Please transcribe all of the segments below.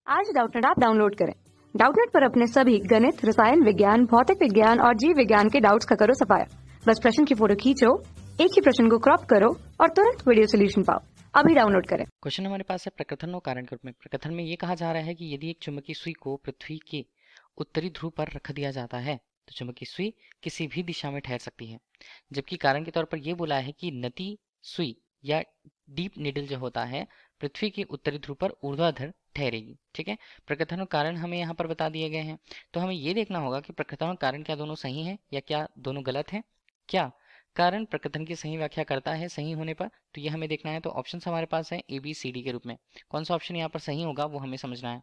आज Doubtnut app download करें। Doubtnut पर अपने सभी गणित, रसायन विज्ञान, भौतिक विज्ञान और जीव विज्ञान के डाउट्स का करो सफाया। बस प्रश्न की फोटो खींचो, एक ही प्रश्न को क्रॉप करो और तुरंत वीडियो सोल्यूशन पाओ। अभी डाउनलोड करें। क्वेश्चन हमारे पास है प्रकथन और कारण के रूप में। प्रकथन में ये कहा जा रहा है कि यदि एक चुंबकीय सुई को पृथ्वी के उत्तरी ध्रुव पर रख दिया जाता है तो चुंबकीय सुई किसी भी दिशा में ठहर सकती है। जबकि कारण के तौर पर यह बोला है कि नती सुई या डीप निडल जो होता है पृथ्वी के उत्तरी ध्रुव पर ऊर्ध्वाधर ठहरेगी। ठीक है, प्रकथन और कारण हमें यहाँ पर बता दिए गए हैं। तो हमें ये देखना होगा कि प्रकथन और कारण क्या दोनों सही हैं या क्या दोनों गलत हैं। क्या कारण प्रकथन की सही व्याख्या करता है सही होने पर, तो ये हमें देखना है। तो ऑप्शन हमारे पास है ए बी सी डी के रूप में। कौन सा ऑप्शन यहाँ पर सही होगा वो हमें समझना है।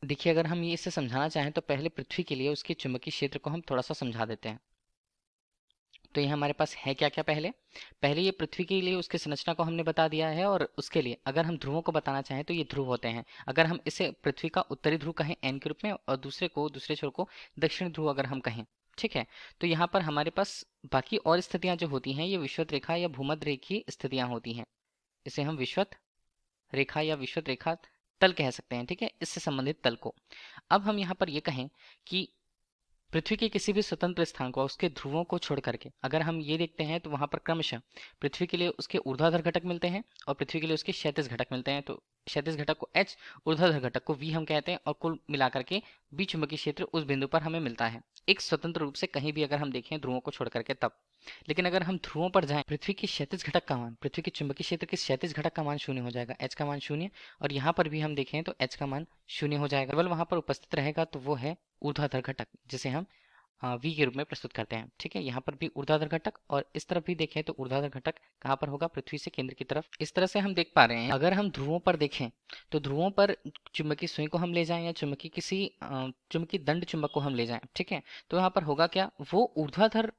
देखिए, अगर हम ये इससे समझाना चाहें तो पहले पृथ्वी के लिए उसके चुंबकीय क्षेत्र को हम थोड़ा सा समझा देते हैं। तो ये हमारे पास है क्या क्या। पहले ये पृथ्वी के लिए उसकी संरचना को हमने बता दिया है, और उसके लिए अगर हम ध्रुवों को बताना चाहें तो ये ध्रुव होते हैं। अगर हम इसे पृथ्वी का उत्तरी ध्रुव कहें एन के रूप में और दूसरे छोर को दक्षिणी ध्रुव अगर हम कहें, ठीक है, तो यहाँ पर हमारे पास बाकी और स्थितियां जो होती हैं ये विषुवत रेखा या भूमध्य रेखीय स्थितियां होती हैं। इसे हम विषुवत रेखा या विषुवत रेखा तल कह सकते हैं। ठीक है, इससे संबंधित तल को। अब हम यहाँ पर ये कहें कि पृथ्वी के किसी भी स्वतंत्र स्थान को उसके ध्रुवों को छोड़ करके अगर हम ये देखते हैं तो वहां पर क्रमशः पृथ्वी के लिए उसके ऊर्ध्वाधर घटक मिलते हैं और पृथ्वी के लिए उसके क्षैतिज घटक मिलते हैं। तो क्षैतिज घटक को H, ऊर्ध्वाधर घटक को V हम कहते हैं, और कुल मिलाकर के बी चुंबकीय क्षेत्र उस बिंदु पर हमें मिलता है एक स्वतंत्र रूप से कहीं भी अगर हम देखें ध्रुवों को छोड़ करके तब। लेकिन अगर हम ध्रुवों पर जाएं, पृथ्वी के क्षैतिज घटक का मान, पृथ्वी के चुंबकीय क्षेत्र के क्षैतिज घटक का मान शून्य हो जाएगा, H का मान शून्य, और यहाँ पर भी हम देखें तो H का मान शून्य हो जाएगा। केवल वहां पर उपस्थित रहेगा तो वो है ऊर्ध्वाधर घटक, जिसे हम V के रूप में प्रस्तुत करते हैं। ठीक है, यहाँ पर भी ऊर्ध्वाधर घटक, और इस तरफ भी देखें तो ऊर्ध्वाधर घटक कहाँ पर होगा, पृथ्वी से केंद्र की तरफ। इस तरह से हम देख पा रहे हैं। अगर हम ध्रुवों पर देखें तो ध्रुवों पर चुंबकीय सुई को हम ले जाएं या चुंबकीय दंड चुंबक को हम ले जाएं, ठीक है, तो यहाँ पर होगा क्या, वो ऊर्ध्वाधर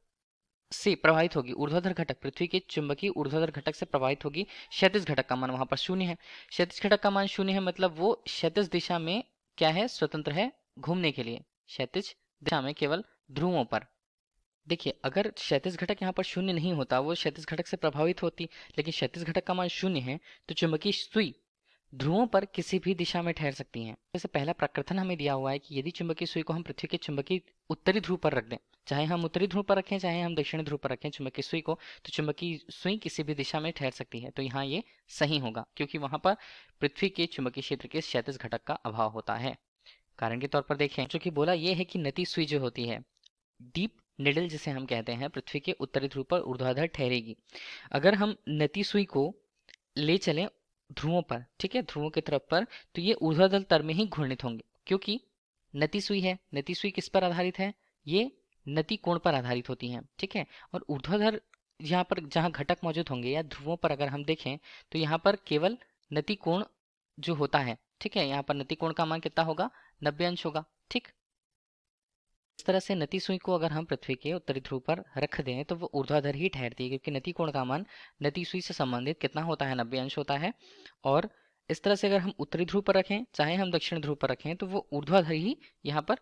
से प्रभावित होगी। ऊर्ध्वाधर घटक पृथ्वी के चुंबकीय ऊर्ध्वाधर घटक से प्रभावित होगी। क्षैतिज घटक का मान वहां पर शून्य है। क्षैतिज घटक का मान शून्य है मतलब वो क्षैतिज दिशा में क्या है, स्वतंत्र है घूमने के लिए, क्षैतिज दिशा में केवल ध्रुवों पर। देखिए, अगर क्षैतिज घटक यहाँ पर शून्य नहीं होता, वो क्षैतिज घटक से प्रभावित होती, लेकिन क्षैतिज घटक का मान शून्य है तो चुंबकीय सुई ध्रुवों पर किसी भी दिशा में ठहर सकती हैं। जैसे पहला प्रकृथन हमें दिया हुआ है कि यदि चुंबकीय सुई को हम पृथ्वी के चुंबकीय उत्तरी ध्रुव पर रख दें, चाहे हम उत्तरी ध्रुव पर रखें चाहे हम दक्षिणी ध्रुव पर रखें चुंबकीय सुई को, तो चुंबकीय सुई किसी भी दिशा में ठहर सकती है। तो यहाँ ये सही होगा क्योंकि वहां पर पृथ्वी के चुंबकीय क्षेत्र के क्षैतिज घटक का अभाव होता है। कारण के तौर पर देखें, जो कि बोला यह है कि नती सुई जो होती है, डीप निडल जिसे हम कहते हैं, पृथ्वी के उत्तरी ध्रुव पर ऊर्ध्वाधर ठहरेगी। अगर हम नती सुई को ले चलें ध्रुवों पर, ठीक है, ध्रुवों की तरफ पर, तो ये ऊर्ध्वाधर तल में ही घूर्णित होंगे क्योंकि नती सुई है। नती सुई किस पर आधारित है, ये नती कोण पर आधारित होती हैं। ठीक है, और ऊर्ध्वाधर यहाँ पर जहाँ घटक मौजूद होंगे या ध्रुवों पर अगर हम देखें तो यहाँ पर केवल नती कोण जो होता है, ठीक है, यहाँ पर नती कोण का मान कितना होगा, 90 अंश होगा। ठीक, इस तरह से नती सुई को अगर हम पृथ्वी के उत्तरी ध्रुव पर रख दें तो वो ऊर्ध्वाधर ही ठहरती है क्योंकि नती कोण का मान नती सुई से संबंधित कितना होता है, 90 अंश होता है। और इस तरह से अगर हम उत्तरी ध्रुव पर रखें चाहे हम दक्षिण ध्रुव पर रखें तो वो ऊर्ध्वाधर ही यहाँ पर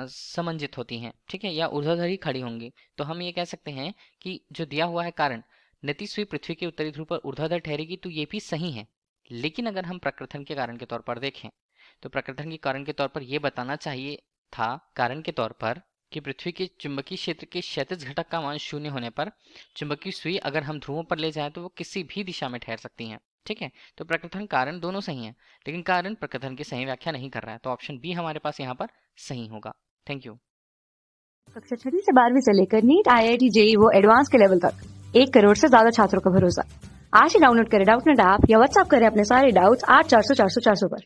समंजित होती हैं, ठीक है, या ऊर्ध्वाधर ही खड़ी होंगी। तो हम ये कह सकते हैं कि जो दिया हुआ है कारण नती सुई पृथ्वी के उत्तरी ध्रुव पर ऊर्ध्वाधर ठहरेगी, तो ये भी सही है। लेकिन अगर हम प्रकृथन के कारण के तौर पर देखें तो प्रकृथन के कारण के तौर पर यह बताना चाहिए था कारण के तौर पर कि पृथ्वी के चुंबकीय क्षेत्र के क्षैतिज घटक का मान शून्य होने पर चुंबकीय सुई अगर हम ध्रुवों पर ले जाएं तो वो किसी भी दिशा में ठहर सकती हैं। ठीक है, तो प्रकृथन कारण दोनों सही हैं, लेकिन कारण प्रकृथन की सही व्याख्या नहीं कर रहा है, तो ऑप्शन बी हमारे पास यहाँ पर सही होगा। Thank you. कक्षा 6 से 12वीं से लेकर नीट, IIT, JEE वो एडवांस के लेवल तक 1 करोड़ से ज्यादा छात्रों का भरोसा। आज ही डाउनलोड करें डाउटनेट ऐप या व्हाट्सएप करें अपने सारे डाउट्स 8400 400 400 पर।